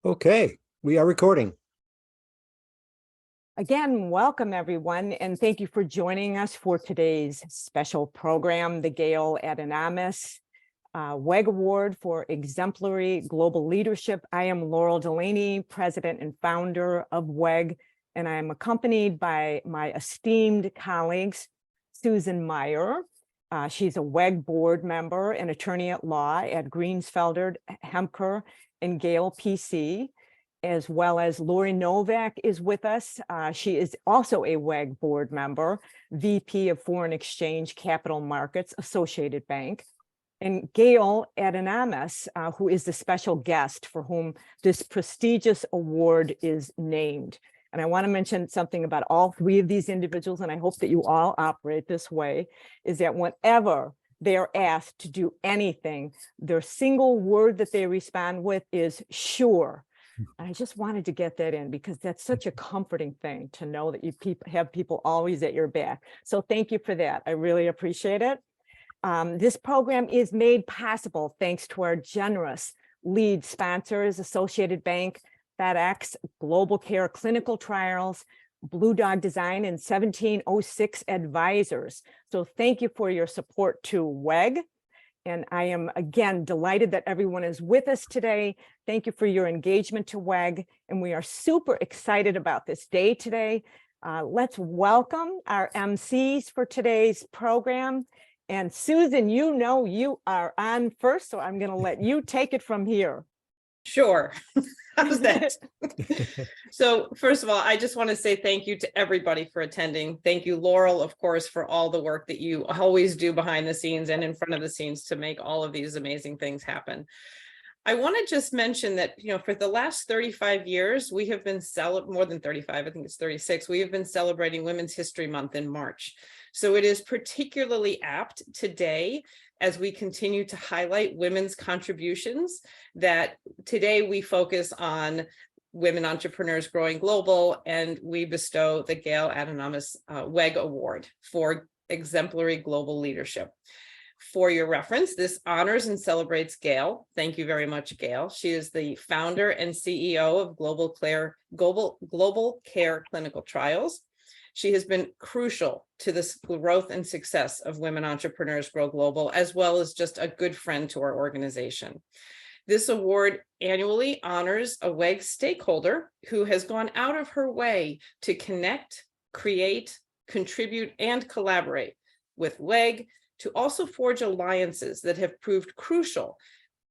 Okay, we are recording. Again, welcome everyone, and thank you for joining us for today's special program, the Gail Adinamis WEGG Award for Exemplary Global Leadership. I am Laurel Delaney, president and founder of WEGG, and I am accompanied by my esteemed colleagues, Susan Meyer. She's a WEGG board member and attorney at law at Greensfelder, Hemker, and Gale PC, as well as Lori Novak is with us. She is also a WEGG board member, VP of Foreign Exchange Capital Markets, Associated Bank. And Gail Adinamis, who is the special guest for whom this prestigious award is named. And I want to mention something about all three of these individuals, and I hope that you all operate this way, is that whenever they are asked to do anything, their single word that they respond with is sure. And I just wanted to get that in because that's such a comforting thing to know that you have people always at your back. So thank you for that. I really appreciate it. This program is made possible thanks to our generous lead sponsors, Associated Bank, FedEx, Global Care Clinical Trials, Blue Dog Design, and 1706 Advisors. So thank you for your support to WEGG. And I am, again, delighted that everyone is with us today. Thank you for your engagement to WEGG. And we are super excited about this day today. Let's welcome our MCs for today's program. And Susan, you know you are on first, so I'm going to let you take it from here. Sure. How's that? So first of all, I just want to say thank you to everybody for attending. Thank you, Laurel, of course, for all the work that you always do behind the scenes and in front of the scenes to make all of these amazing things happen. I want to just mention that, for the last 35 years, we have been more than 35, I think it's 36. We have been celebrating Women's History Month in March. So it is particularly apt today as we continue to highlight women's contributions that today we focus on women entrepreneurs growing global, and we bestow the Gail Adinamis WEGG Award for Exemplary Global Leadership. For your reference, this honors and celebrates Gail. Thank you very much, Gail. She is the founder and CEO of Global Care Clinical Trials. She has been crucial to the growth and success of Women Entrepreneurs Grow Global, as well as just a good friend to our organization. This award annually honors a WEGG stakeholder who has gone out of her way to connect, create, contribute, and collaborate with WEGG to also forge alliances that have proved crucial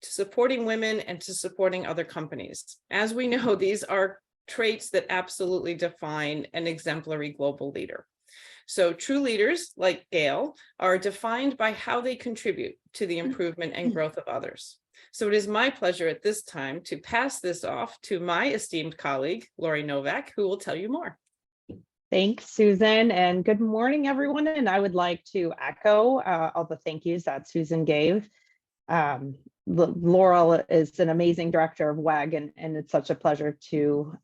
to supporting women and to supporting other companies. As we know, these are traits that absolutely define an exemplary global leader. So true leaders like Gail are defined by how they contribute to the improvement and growth of others. So it is my pleasure at this time to pass this off to my esteemed colleague, Lori Novak, who will tell you more. Thanks, Susan, and good morning, everyone. And I would like to echo all the thank yous that Susan gave. Laurel is an amazing director of WEGG, and it's such a pleasure to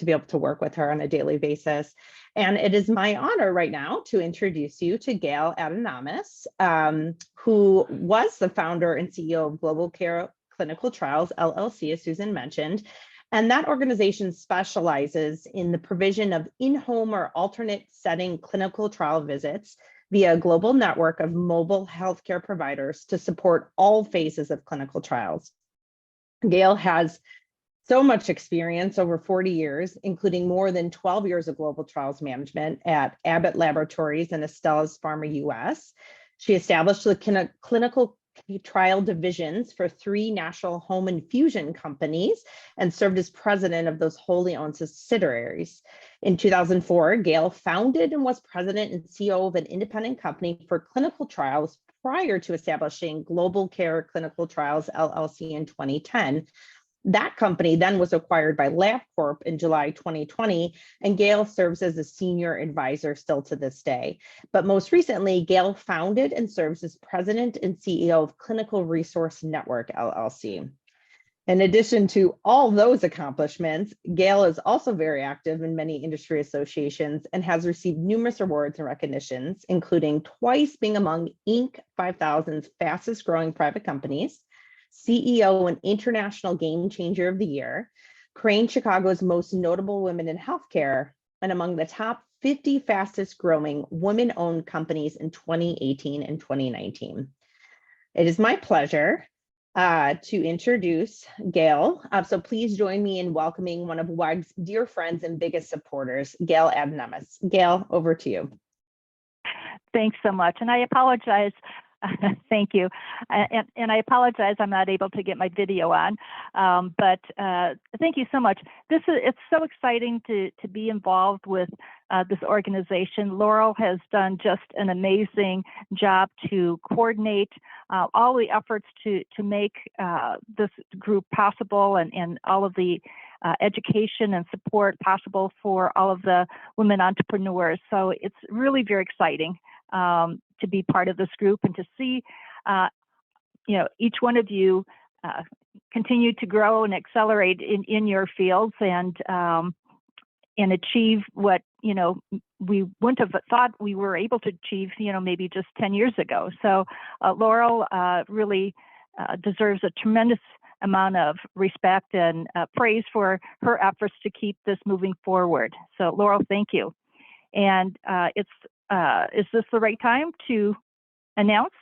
be able to work with her on a daily basis. And it is my honor right now to introduce you to Gail Adinamis, who was the founder and CEO of Global Care Clinical Trials, LLC, as Susan mentioned. And that organization specializes in the provision of in-home or alternate setting clinical trial visits via a global network of mobile healthcare providers to support all phases of clinical trials. Gail has so much experience, over 40 years, including more than 12 years of global trials management at Abbott Laboratories and Astellas Pharma US. She established the clinical trial divisions for 3 national home infusion companies and served as president of those wholly owned subsidiaries. In 2004, Gail founded and was president and CEO of an independent company for clinical trials prior to establishing Global Care Clinical Trials, LLC in 2010. That company then was acquired by LabCorp in July 2020, and Gail serves as a senior advisor still to this day. But most recently, Gail founded and serves as president and CEO of Clinical Resource Network, LLC. In addition to all those accomplishments, Gail is also very active in many industry associations and has received numerous awards and recognitions, including twice being among Inc. 5000's fastest growing private companies, CEO and International Game Changer of the Year, Crane Chicago's most notable women in healthcare, and among the top 50 fastest growing women-owned companies in 2018 and 2019. It is my pleasure to introduce Gail. So please join me in welcoming one of WEG's dear friends and biggest supporters, Gail Adinamis. Gail, over to you. Thanks so much. And I apologize. Thank you. And I apologize I'm not able to get my video on, but thank you so much. It's so exciting to be involved with this organization. Laurel has done just an amazing job to coordinate all the efforts to make this group possible, and all of the education and support possible for all of the women entrepreneurs. So it's really very exciting to be part of this group and to see, each one of you continue to grow and accelerate in your fields and achieve what, we wouldn't have thought we were able to achieve, maybe just 10 years ago. So Laurel really deserves a tremendous amount of respect and praise for her efforts to keep this moving forward. So Laurel, thank you. And is this the right time to announce?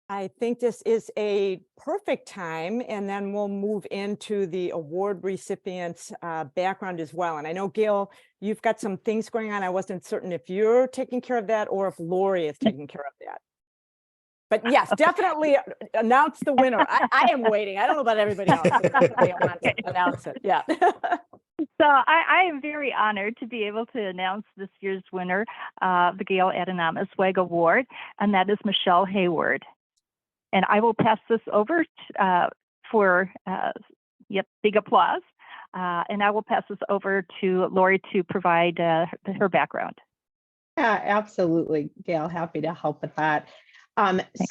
I think this is a perfect time, and then we'll move into the award recipient's background as well. And I know, Gail, you've got some things going on. I wasn't certain if you're taking care of that or if Lori is taking care of that. But yes, definitely announce the winner. I am waiting. I don't know about everybody else. But definitely want to announce it. Yeah. So I am very honored to be able to announce this year's winner, the Gail Adinamis Wegg Award, and that is Michelle Hayward. And I will pass this over for big applause. And I will pass this over to Lori to provide her background. Yeah, absolutely, Gail. Happy to help with that.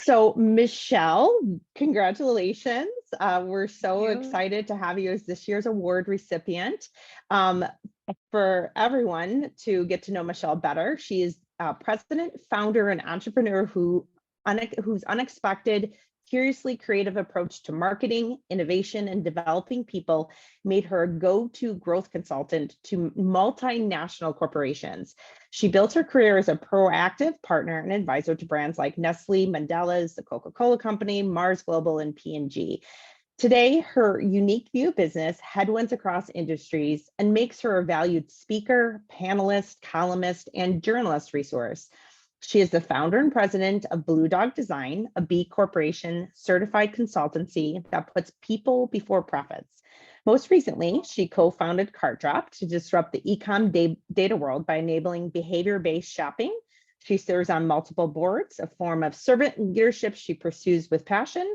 So Michelle, congratulations. We're so excited to have you as this year's award recipient. For everyone to get to know Michelle better, she is president, founder, and entrepreneur whose unexpected, curiously creative approach to marketing, innovation, and developing people made her a go-to growth consultant to multinational corporations. She built her career as a proactive partner and advisor to brands like Nestle, Mandela's, the Coca-Cola Company, Mars Global, and P&G. Today, her unique view of business headwinds across industries and makes her a valued speaker, panelist, columnist, and journalist resource. She is the founder and president of Blue Dog Design, a B Corporation certified consultancy that puts people before profits. Most recently, she co-founded CartDrop to disrupt the e-com data world by enabling behavior-based shopping. She serves on multiple boards, a form of servant leadership she pursues with passion.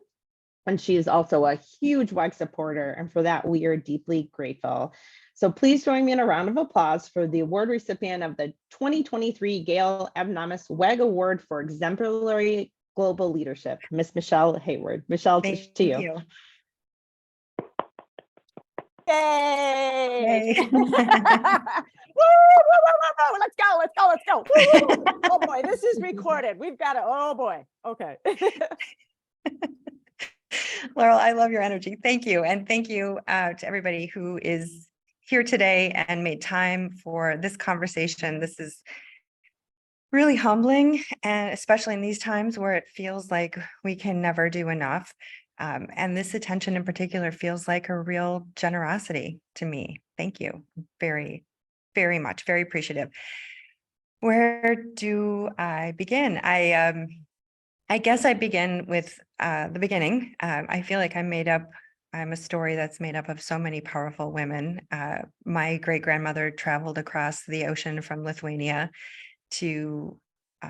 And she is also a huge WEG supporter, and for that, we are deeply grateful. So please join me in a round of applause for the award recipient of the 2023 Gail Adinamis Wegg Award for Exemplary Global Leadership, Miss Michelle Hayward. Michelle, to you. Yay! Woo, woo, woo, woo, woo. Let's go. Woo, woo. Oh boy, this is recorded. We've got it. Oh boy. Okay. Laurel, I love your energy. Thank you. And thank you to everybody who is here today and made time for this conversation. This is really humbling, and especially in these times where it feels like we can never do enough. And this attention in particular feels like a real generosity to me. Thank you very, very much. Very appreciative. Where do I begin? I guess I begin with the beginning. I feel like I'm a story that's made up of so many powerful women. My great-grandmother traveled across the ocean from Lithuania to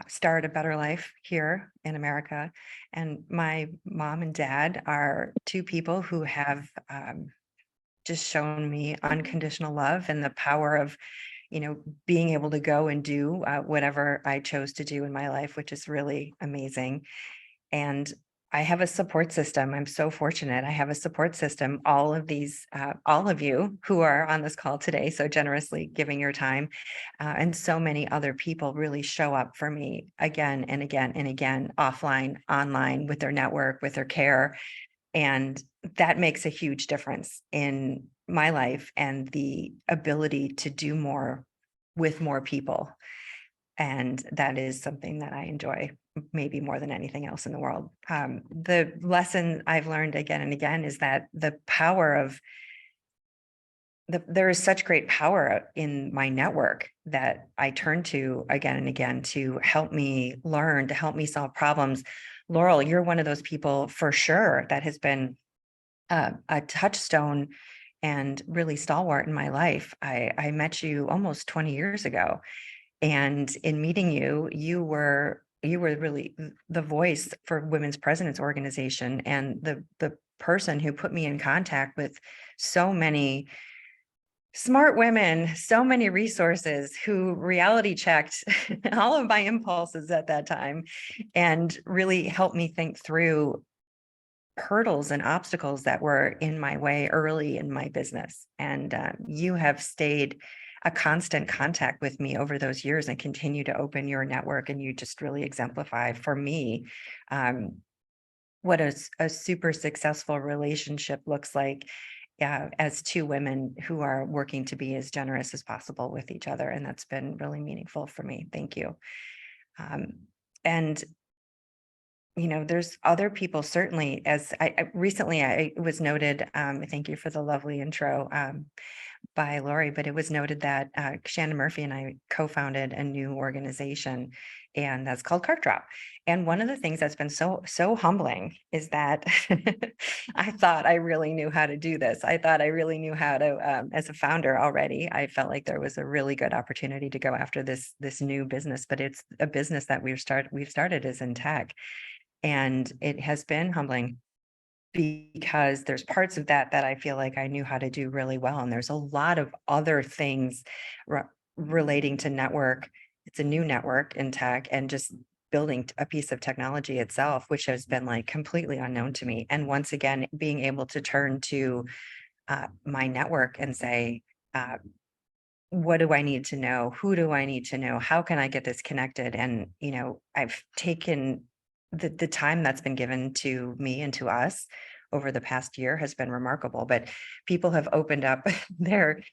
start a better life here in America. And my mom and dad are two people who have just shown me unconditional love and the power of being able to go and do whatever I chose to do in my life, which is really amazing. And I have a support system. I'm so fortunate. I have a support system. All of you who are on this call today, so generously giving your time, and so many other people really show up for me again and again and again, offline, online, with their network, with their care. And that makes a huge difference in my life and the ability to do more with more people. And that is something that I enjoy maybe more than anything else in the world. The lesson I've learned again and again is that the power of there is such great power in my network that I turn to again and again to help me learn, to help me solve problems. Laurel, you're one of those people for sure that has been a touchstone and really stalwart in my life. I met you almost 20 years ago. And in meeting you, you were really the voice for Women's Presidents Organization and the person who put me in contact with so many smart women, so many resources who reality checked all of my impulses at that time and really helped me think through hurdles and obstacles that were in my way early in my business. And you have stayed a constant contact with me over those years and continue to open your network. And you just really exemplify for me what a super successful relationship looks like as two women who are working to be as generous as possible with each other. And that's been really meaningful for me. Thank you. And you know, there's other people, certainly, as I recently, I was noted, thank you for the lovely intro by Lori, but it was noted that Shannon Murphy and I co-founded a new organization, and that's called Cart Drop. And one of the things that's been so humbling is that I thought I really knew how to do this. I thought I really knew how to, as a founder already, I felt like there was a really good opportunity to go after this new business, but it's a business that we've started as in tech. And it has been humbling because there's parts of that I feel like I knew how to do really well. And there's a lot of other things relating to network. It's a new network in tech and just building a piece of technology itself, which has been like completely unknown to me. And once again, being able to turn to my network and say, what do I need to know? Who do I need to know? How can I get this connected? And, you know, I've taken the time that's been given to me and to us over the past year has been remarkable, but people have opened up their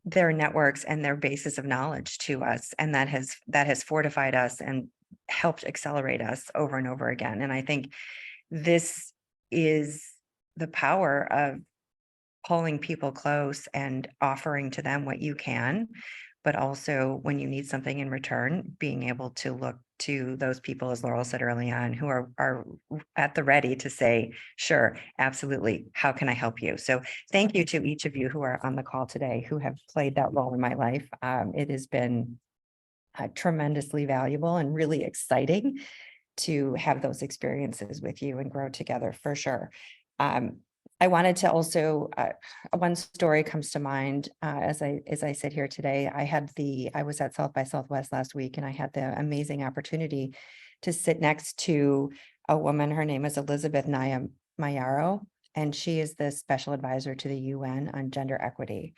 networks and their basis of knowledge to us. And that has fortified us and helped accelerate us over and over again. And I think this is the power of pulling people close and offering to them what you can, but also when you need something in return, being able to look to those people, as Laurel said early on, who are at the ready to say, sure, absolutely, how can I help you? So thank you to each of you who are on the call today, who have played that role in my life. It has been tremendously valuable and really exciting to have those experiences with you and grow together for sure. I wanted to also, one story comes to mind as I sit here today. I was at South by Southwest last week, and I had the amazing opportunity to sit next to a woman. Her name is Elizabeth Mayaro, and she is the special advisor to the UN on gender equity.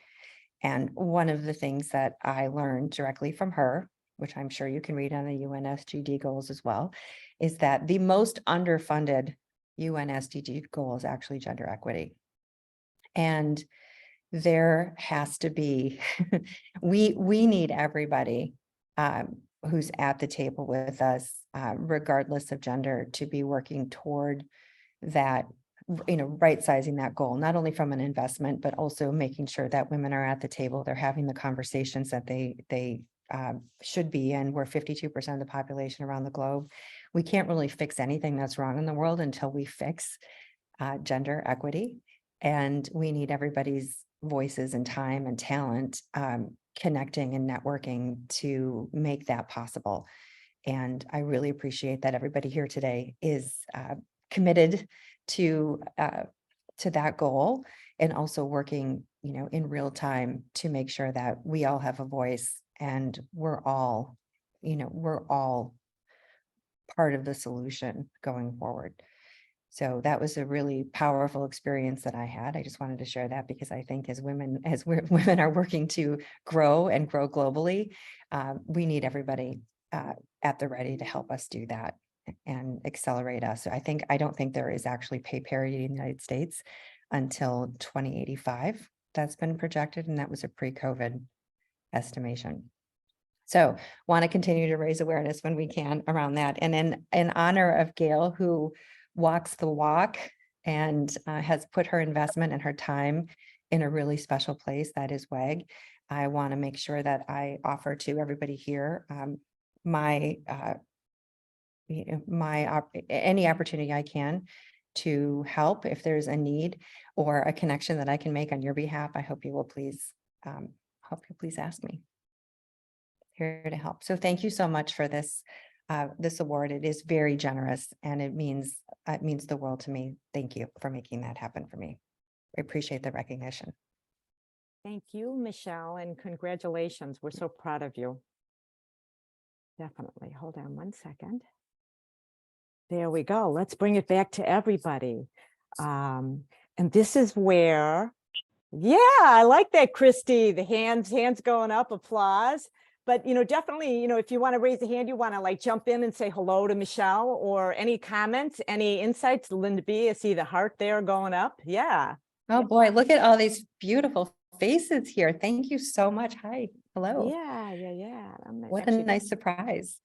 And one of the things that I learned directly from her, which I'm sure you can read on the UN SDG goals as well, is that the most underfunded UN SDG goal is actually gender equity. And there has to be, we need everybody who's at the table with us, regardless of gender, to be working toward that, you know, right sizing that goal, not only from an investment, but also making sure that women are at the table, they're having the conversations that they should be. And we're 52% of the population around the globe. We can't really fix anything that's wrong in the world until we fix gender equity. And we need everybody's voices and time and talent connecting and networking to make that possible. And I really appreciate that everybody here today is committed to that goal, and also working, you know, in real time to make sure that we all have a voice and we're all part of the solution going forward. So that was a really powerful experience that I had. I just wanted to share that because I think as women are working to grow and grow globally, we need everybody at the ready to help us do that. and accelerate us. So I don't think there is actually pay parity in the United States until 2085. That's been projected, and that was a pre-COVID estimation. So want to continue to raise awareness when we can around that. And in honor of Gail, who walks the walk and has put her investment and her time in a really special place, that is WEG, I want to make sure that I offer to everybody here any opportunity I can to help if there's a need or a connection that I can make on your behalf. I hope you will please ask me. Here to help. So thank you so much for this award. It is very generous, and it means the world to me. Thank you for making that happen for me. I appreciate the recognition. Thank you, Michelle, and congratulations. We're so proud of you. Definitely. Hold on one second. There we go. Let's bring it back to everybody. And this is where, yeah, I like that, Christy. The hands going up, applause. But, definitely, if you want to raise a hand, you want to like jump in and say hello to Michelle, or any comments, any insights. Linda B, I see the heart there going up. Yeah. Oh boy, look at all these beautiful faces here. Thank you so much. Hi. Hello. Yeah. What a nice surprise.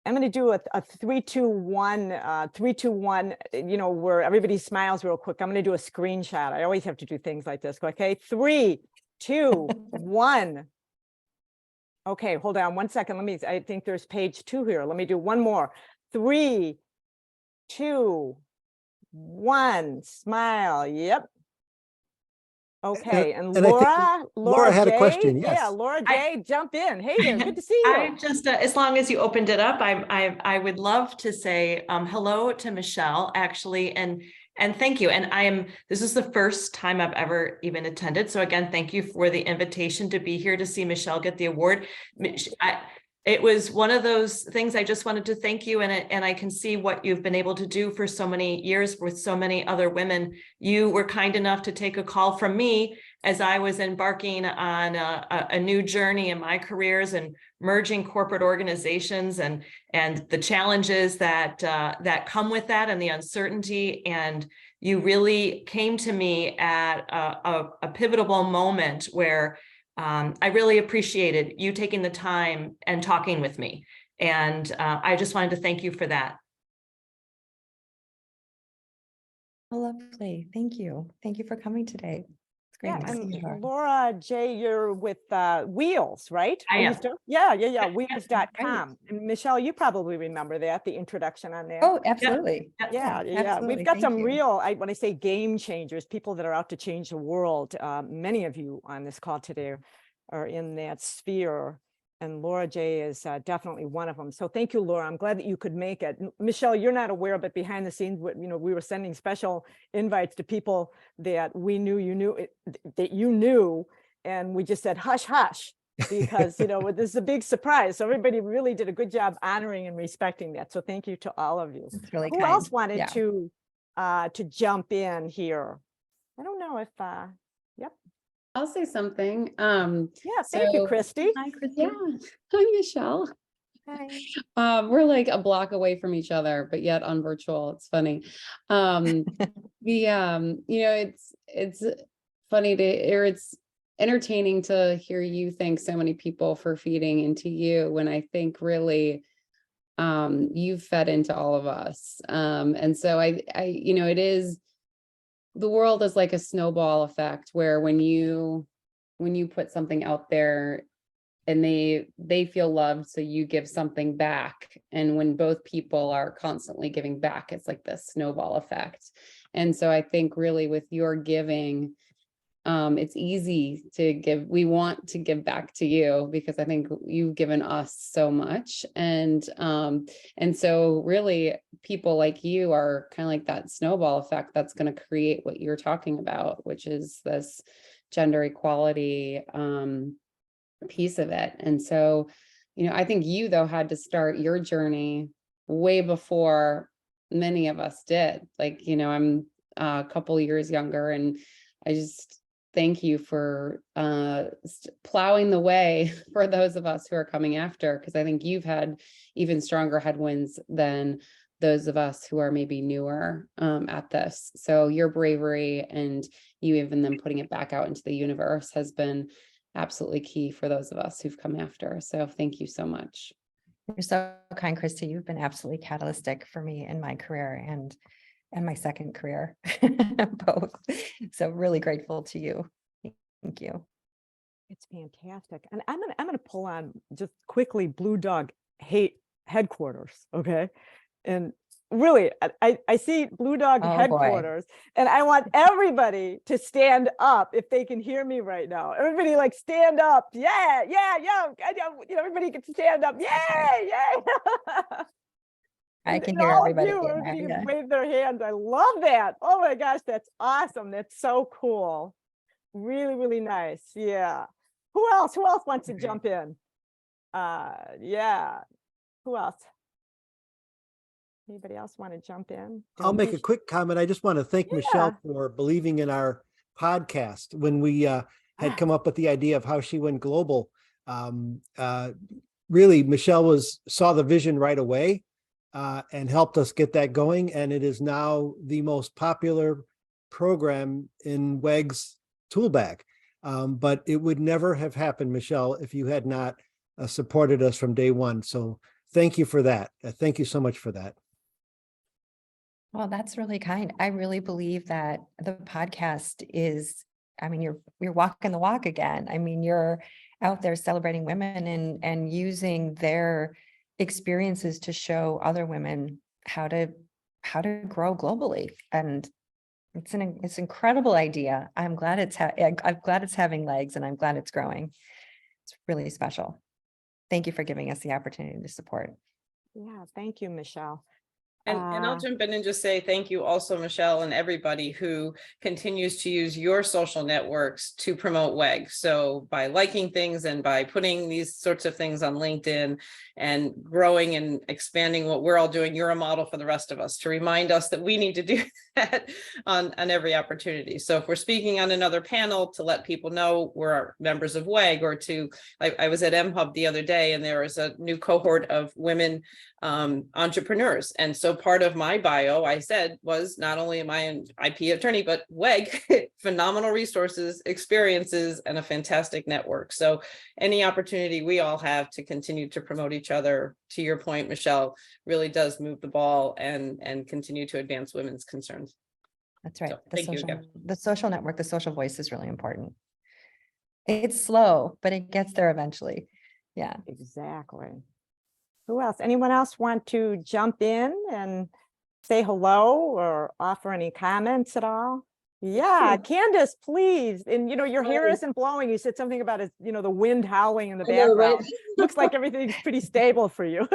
I'm going to do a 3, 2, 1, 3, 2, 1, where everybody smiles real quick. I'm going to do a screenshot. I always have to do things like this. Okay. 3, 2, 1. Okay, hold on one second. I think there's page 2 here. Let me do one more. 3, 2, 1, smile. Yep. Okay, and I think Laura had a J? question. Yes. Yeah, Laura J, jump in. Hey there, good to see you. I just, as long as you opened it up, I would love to say hello to Michelle, actually, and thank you. And this is the first time I've ever even attended. So again, thank you for the invitation to be here to see Michelle get the award. It was one of those things I just wanted to thank you. And I can see what you've been able to do for so many years with so many other women. You were kind enough to take a call from me as I was embarking on a new journey in my careers and merging corporate organizations and the challenges that come with that and the uncertainty. And you really came to me at a pivotal moment where I really appreciated you taking the time and talking with me. And I just wanted to thank you for that. Lovely. Thank you. Thank you for coming today. It's great to see you. Laura J, you're with Wheels, right? I am. Yeah. Wheels.com. And Michelle, you probably remember that, the introduction on there. Oh, absolutely. Yeah. Absolutely. We've got Thank some you. real, when I say game changers, people that are out to change the world. Many of you on this call today are in that sphere. And Laura J is definitely one of them. So thank you, Laura. I'm glad that you could make it. Michelle, you're not aware, but behind the scenes, we were sending special invites to people that we knew that you knew, and we just said hush, hush, because this is a big surprise. So everybody really did a good job honoring and respecting that. So thank you to all of you. It's really Who kind. else wanted to jump in here? I don't know if yep. I'll say something. Yeah, thank you, Christy. Hi, Christy. Yeah. Hi, Michelle. Hi. We're like a block away from each other, but yet on virtual. It's funny. It's funny it's entertaining to hear you thank so many people for feeding into you, when I think really you've fed into all of us. And so it is, the world is like a snowball effect, where when you put something out there and they feel loved, so you give something back. And when both people are constantly giving back, it's like this snowball effect. And so I think really with your giving, it's easy to give. We want to give back to you because I think you've given us so much. And so really people like you are kind of like that snowball effect that's going to create what you're talking about, which is this gender equality piece of it. And so, I think you though had to start your journey way before many of us did. Like, I'm a couple years younger, and I just thank you for plowing the way for those of us who are coming after, because I think you've had even stronger headwinds than those of us who are maybe newer at this. So your bravery and you even then putting it back out into the universe has been absolutely key for those of us who've come after. So thank you so much. You're so kind, Christy. You've been absolutely catalytic for me in my career and my second career, both. So really grateful to you. Thank you. It's fantastic. And I'm gonna pull on just quickly Blue Dog Hate headquarters, okay? And really, I see Blue Dog Oh, boy. headquarters, and I want everybody to stand up if they can hear me right now. Everybody like stand up. Yeah, yeah, yeah. Everybody can stand up. Yay, yay. I can And hear all everybody. of you, in there, everybody yeah. can wave their hands. I love that. Oh my gosh, that's awesome. That's so cool. Really, really nice. Yeah. Who else wants to jump in? Yeah. Who else? Anybody else want to jump in? I'll make a quick comment. I just want to thank Michelle Yeah. for believing in our podcast when we had come up with the idea of how she went global. Really, Michelle saw the vision right away and helped us get that going. And it is now the most popular program in WEG's tool bag. But it would never have happened, Michelle, if you had not supported us from day one. So thank you for that. Thank you so much for that. Well, that's really kind. I really believe that the podcast is, I mean, you're walking the walk again. I mean, you're out there celebrating women and using their experiences to show other women how to grow globally. And it's an incredible idea. I'm glad it's having legs, and I'm glad it's growing. It's really special. Thank you for giving us the opportunity to support. Yeah, thank you, Michelle. And I'll jump in and just say thank you also, Michelle, and everybody who continues to use your social networks to promote WEG. So by liking things and by putting these sorts of things on LinkedIn and growing and expanding what we're all doing, you're a model for the rest of us to remind us that we need to do that on every opportunity. So if we're speaking on another panel, to let people know we're members of WEG, or I was at MHub the other day, and there was a new cohort of women entrepreneurs. And so part of my bio, I said, was not only am I an IP attorney, but WEG, phenomenal resources, experiences, and a fantastic network. So any opportunity we all have to continue to promote each other, to your point, Michelle, really does move the ball and continue to advance women's concerns. That's right. So, thank you again. The social network, the social voice is really important. It's slow, but it gets there eventually. Yeah. Exactly. Who else? Anyone else want to jump in and say hello or offer any comments at all? Yeah, Candace, please. And your hair isn't blowing. You said something about it, the wind howling in the background. Right? Looks like everything's pretty stable for you.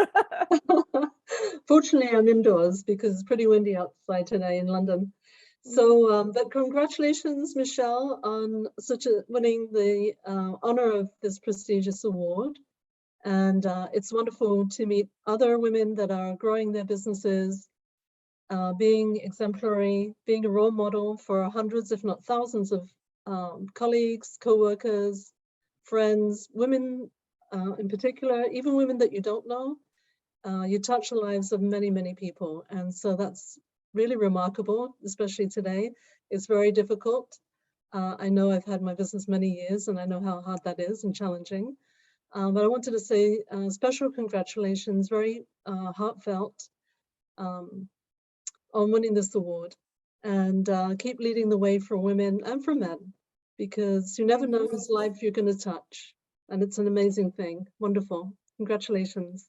Fortunately, I'm indoors because it's pretty windy outside today in London. So, but congratulations, Michelle, on winning the honor of this prestigious award. And it's wonderful to meet other women that are growing their businesses, being exemplary, being a role model for hundreds, if not thousands of colleagues, co-workers, friends, women in particular, even women that you don't know. You touch the lives of many, many people. And so that's really remarkable, especially today. It's very difficult. I know I've had my business many years, and I know how hard that is and challenging. But I wanted to say special congratulations, very heartfelt, on winning this award, and keep leading the way for women and for men, because you never know whose life you're going to touch. And it's an amazing thing. Wonderful. Congratulations.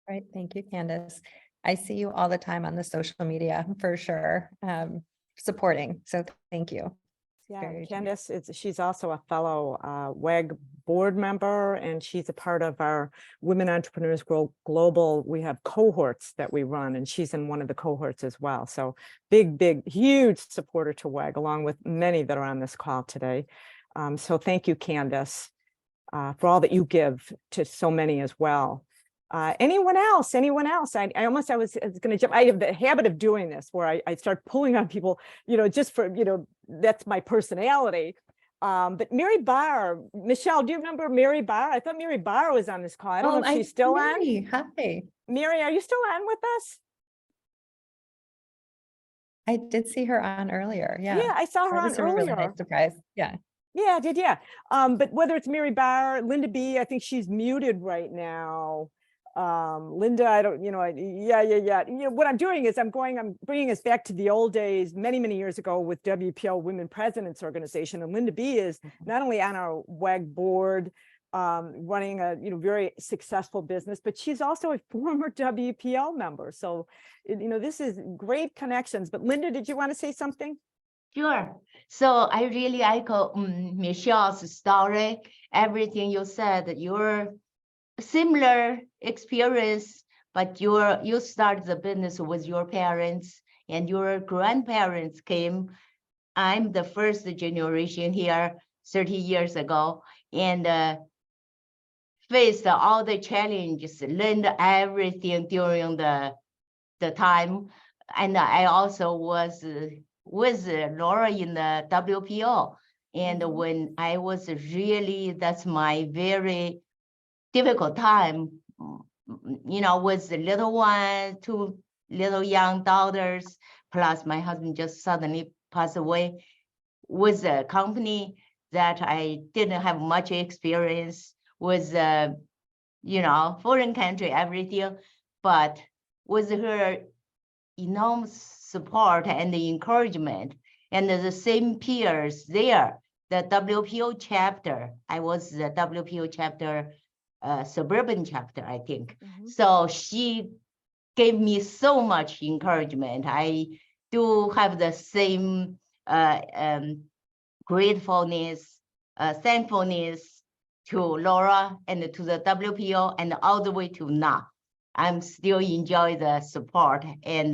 Right. Thank you, Candace. I see you all the time on the social media for sure, supporting. So thank you. Yeah, Candace, she's also a fellow WEG board member, and she's a part of our Women Entrepreneurs Grow Global. We have cohorts that we run, and she's in one of the cohorts as well. So big, huge supporter to WEG, along with many that are on this call today. So thank you, Candace, for all that you give to so many as well. Anyone else? I was going to jump. I have the habit of doing this where I start pulling on people, just for, that's my personality. But Mary Barr, Michelle, do you remember Mary Barr? I thought Mary Barr was on this call. I don't know if she's still on. Mary, hi. Mary, are you still on with us? I did see her on earlier. Yeah. Yeah, I saw her That on was a really earlier. nice surprise. Yeah. Yeah, I did. Yeah. But whether it's Mary Barr, Linda B, I think she's muted right now. Linda, I don't, yeah. What I'm doing is I'm bringing us back to the old days, many years ago with WPL Women Presidents Organization. And Linda B is not only on our WEG board, running a very successful business, but she's also a former WPL member. So, this is great connections. But Linda, did you want to say something? Sure. So I really echo Michelle's story. Everything you said, your similar experience, but you started the business with your parents and your grandparents came. I'm the first generation here 30 years ago and faced all the challenges, learned everything during the time. And I also was with Laura in the WPO. And when I was really, that's my very difficult time, with the little one, 2 little young daughters, plus my husband just suddenly passed away with a company that I didn't have much experience with, foreign country, everything, but with her enormous support and the encouragement and the same peers there, the WPO chapter, I was the WPO chapter, suburban chapter, I think. So she gave me so much encouragement. I do have the same gratefulness, thankfulness to Laura and to the WPO and all the way to now. I'm still enjoy the support and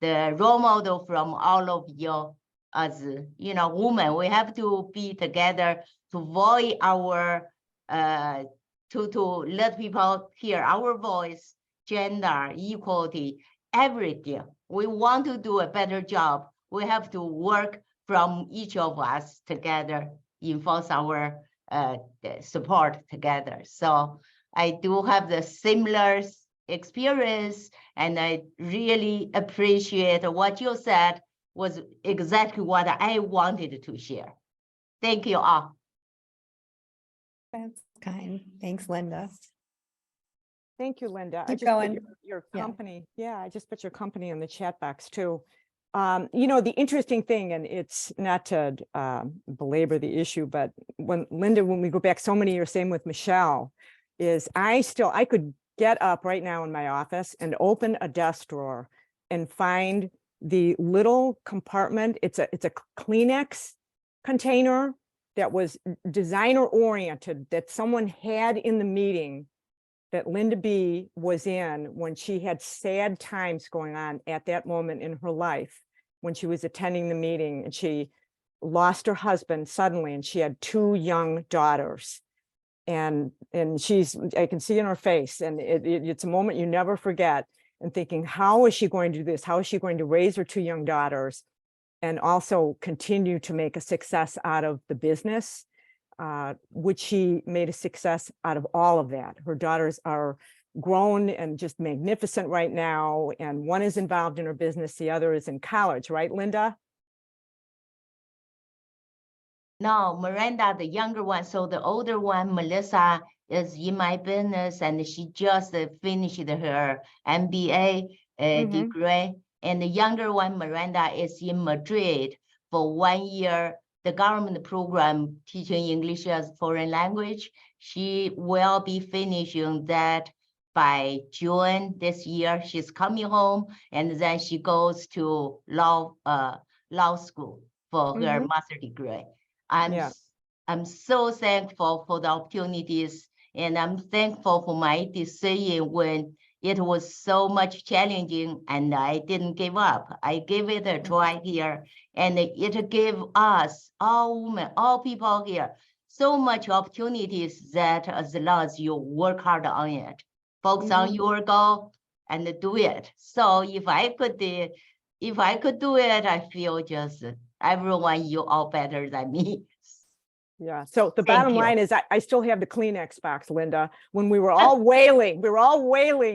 the role model from all of you as, women. We have to be together to voice our, to let people hear our voice, gender, equality, everything. We want to do a better job. We have to work from each of us together, enforce our support together. So I do have the similar experience, and I really appreciate what you said was exactly what I wanted to share. Thank you all. That's kind. Thanks, Linda. Thank you, Linda. Keep I just going. put your Yeah. company. Yeah, I just put your company in the chat box too. The interesting thing, and it's not to belabor the issue, but when we go back so many years, same with Michelle, is I could get up right now in my office and open a desk drawer and find the little compartment. It's a Kleenex container that was designer oriented that someone had in the meeting that Linda B was in when she had sad times going on at that moment in her life, when she was attending the meeting and she lost her husband suddenly and she had 2 young daughters. And I can see in her face, and it's a moment you never forget, and thinking, how is she going to do this? How is she going to raise her 2 young daughters and also continue to make a success out of the business, which she made a success out of all of that. Her daughters are grown and just magnificent right now. And one is involved in her business. The other is in college, right, Linda? No, Miranda, the younger one. So the older one, Melissa, is in my business, and she just finished her MBA degree. And the younger one, Miranda, is in Madrid for 1 year, the government program teaching English as foreign language. She will be finishing that by June this year. She's coming home, and then she goes to law school for her master's degree. I'm so thankful for the opportunities, and I'm thankful for my decision when it was so much challenging, and I didn't give up. I gave it a try here, and it gave us, all women, all people here, so much opportunities that as long as you work hard on it, focus on your goal and do it. So if I could do it, I feel just everyone, you all better than me. Yeah. So the Thank bottom you. line is I still have the Kleenex box, Linda, when we were all wailing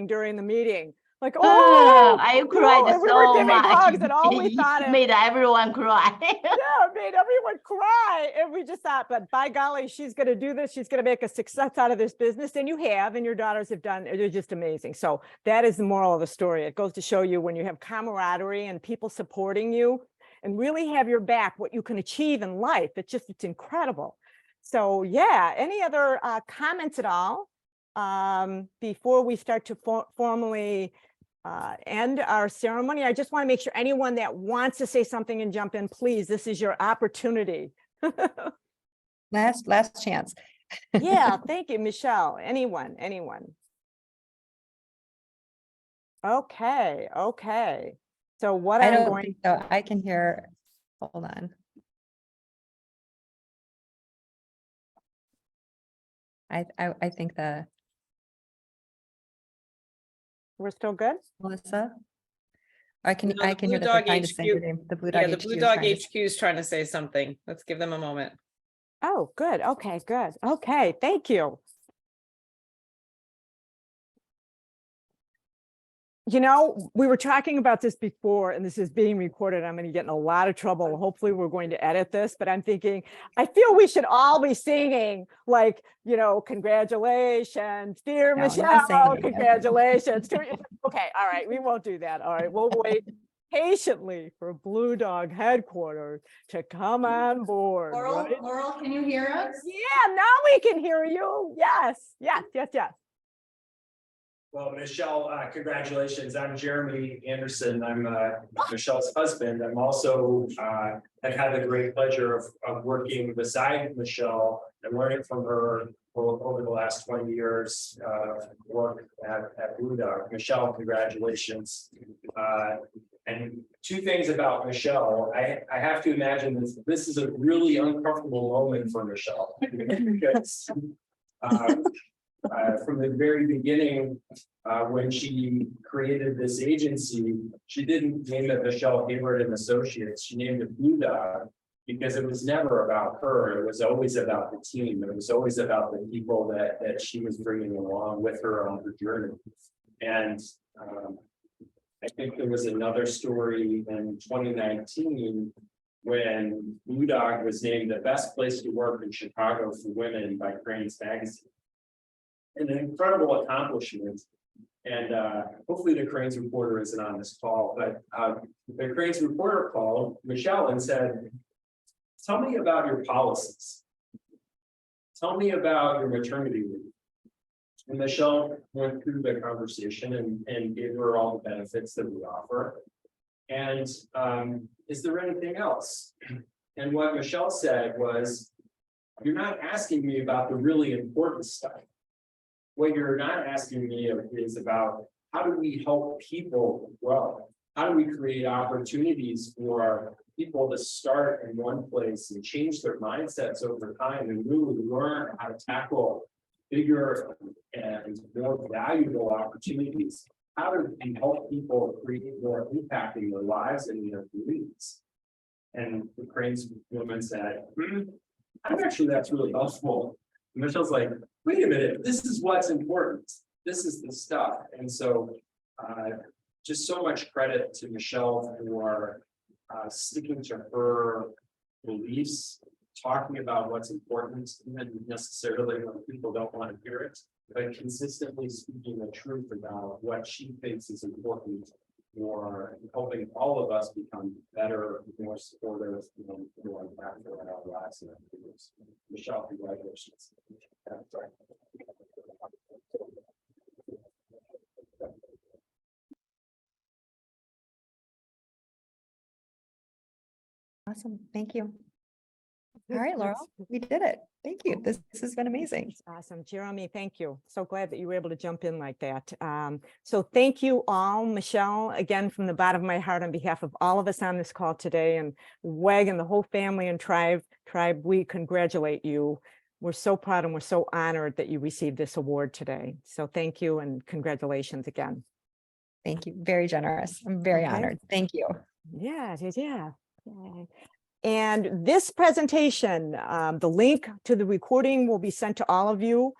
during the meeting. Like, oh, I you know, cried and we were so giving much. hugs and all we You thought of, made everyone cry. yeah, it made everyone cry. And we just thought, but by golly, she's going to do this. She's going to make a success out of this business. And you have, and your daughters have done. They're just amazing. So that is the moral of the story. It goes to show you when you have camaraderie and people supporting you and really have your back, what you can achieve in life. It's incredible. So yeah, any other comments at all before we start to formally end our ceremony? I just want to make sure anyone that wants to say something and jump in, please, this is your opportunity. Last chance. Yeah, thank you, Michelle. Anyone. Okay. So what I I'm don't going, think so. I can hear, hold on. I think we're still good? Melissa. I can No, the hear Blue that they're Dog trying to say your HQ. name. The Blue Yeah, Dog the HQ Blue is Dog trying to- HQ is trying to say something. Let's give them a moment. Oh, good. Okay, good. Okay, thank you. You know, we were talking about this before, and this is being recorded. I'm going to get in a lot of trouble. Hopefully we're going to edit this, but I'm thinking, I feel we should all be singing like, you know, congratulations, dear No, no Michelle, singing. congratulations. Okay, all right, we won't do that. All right, we'll wait patiently for Blue Dog headquarters to come on board. Right? Laurel, can you hear us? Yeah, now we can hear you. Yes. Well, Michelle, congratulations. I'm Jeremy Anderson. I'm Michelle's husband. I'm also have had the great pleasure of working beside Michelle and learning from her over the last 20 years work at Blue Dog. Michelle, congratulations. And two things about Michelle. I have to imagine this is a really uncomfortable moment for Michelle because from the very beginning, when she created this agency, she didn't name it Michelle Hayward and Associates. She named it Blue Dog because it was never about her. It was always about the team. It was always about the people that she was bringing along with her on her journey. And I think there was another story in 2019 when Blue Dog was named the best place to work in Chicago for women by Crain's Magazine. An incredible accomplishment. And hopefully the Crain's reporter isn't on this call, but the Crain's reporter called Michelle and said, tell me about your policies. Tell me about your maternity leave. And Michelle went through the conversation and gave her all the benefits that we offer. And is there anything else? And what Michelle said was, you're not asking me about the really important stuff. What you're not asking me is about how do we help people grow? How do we create opportunities for people to start in one place and change their mindsets over time and really learn how to tackle bigger and more valuable opportunities? How do we help people create more impact in their lives and in their communities? And the Crain's woman said, that's really helpful. And Michelle's like, wait a minute, this is what's important. This is the stuff. And so just so much credit to Michelle for sticking to her beliefs, talking about what's important, even necessarily when people don't want to hear it, but consistently speaking the truth about what she thinks is important for helping all of us become better, more supportive, and more impactful in our lives and our careers. Michelle, congratulations. Sorry. Awesome. Thank you. All right, Laurel, we did it. Thank you. This has been amazing. Awesome. Jeremy, thank you. So glad that you were able to jump in like that. So thank you all, Michelle, again, from the bottom of my heart on behalf of all of us on this call today, and WEGG and the whole family and tribe, we congratulate you. We're so proud and we're so honored that you received this award today. So thank you and congratulations again. Thank you. Very generous. I'm very honored. Thank you. Yeah. And this presentation, the link to the recording will be sent to all of you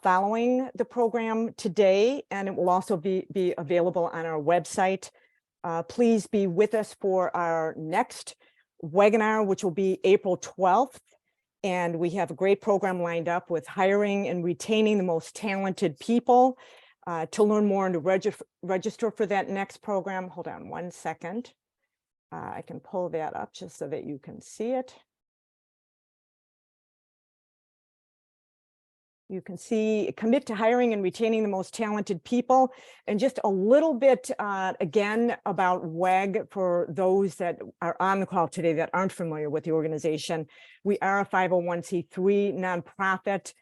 following the program today, and it will also be available on our website. Please be with us for our next webinar, which will be April 12th. And we have a great program lined up with hiring and retaining the most talented people. To learn more and to register for that next program, hold on one second. I can pull that up just so that you can see it. You can see commit to hiring and retaining the most talented people. And just a little bit again about WEGG for those that are on the call today that aren't familiar with the organization. We are a 501c3 nonprofit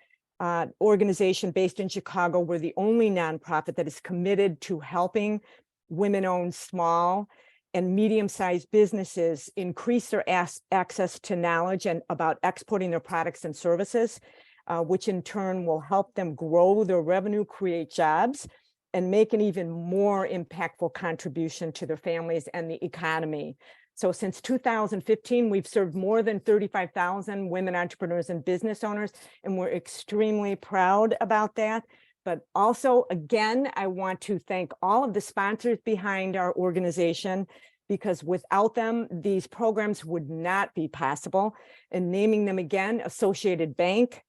organization based in Chicago. We're the only nonprofit that is committed to helping women-owned small and medium-sized businesses increase their access to knowledge and about exporting their products and services, which in turn will help them grow their revenue, create jobs, and make an even more impactful contribution to their families and the economy. So since 2015, we've served more than 35,000 women entrepreneurs and business owners, and we're extremely proud about that. But also, again, I want to thank all of the sponsors behind our organization, because without them, these programs would not be possible. And naming them again, Associated Bank,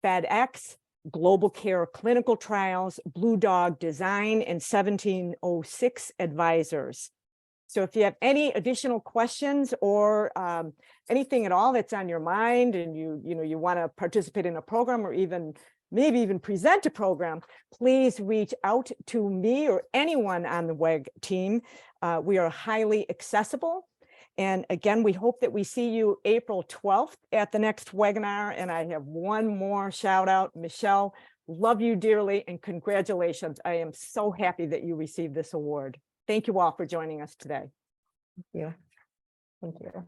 FedEx, Global Care Clinical Trials, Blue Dog Design, and 1706 Advisors. So if you have any additional questions or anything at all that's on your mind, and you want to participate in a program or maybe even present a program, please reach out to me or anyone on the WEGG team. We are highly accessible. And again, we hope that we see you April 12th at the next webinar. And I have one more shout out. Michelle, love you dearly and congratulations. I am so happy that you received this award. Thank you all for joining us today. Thank you. Thank you.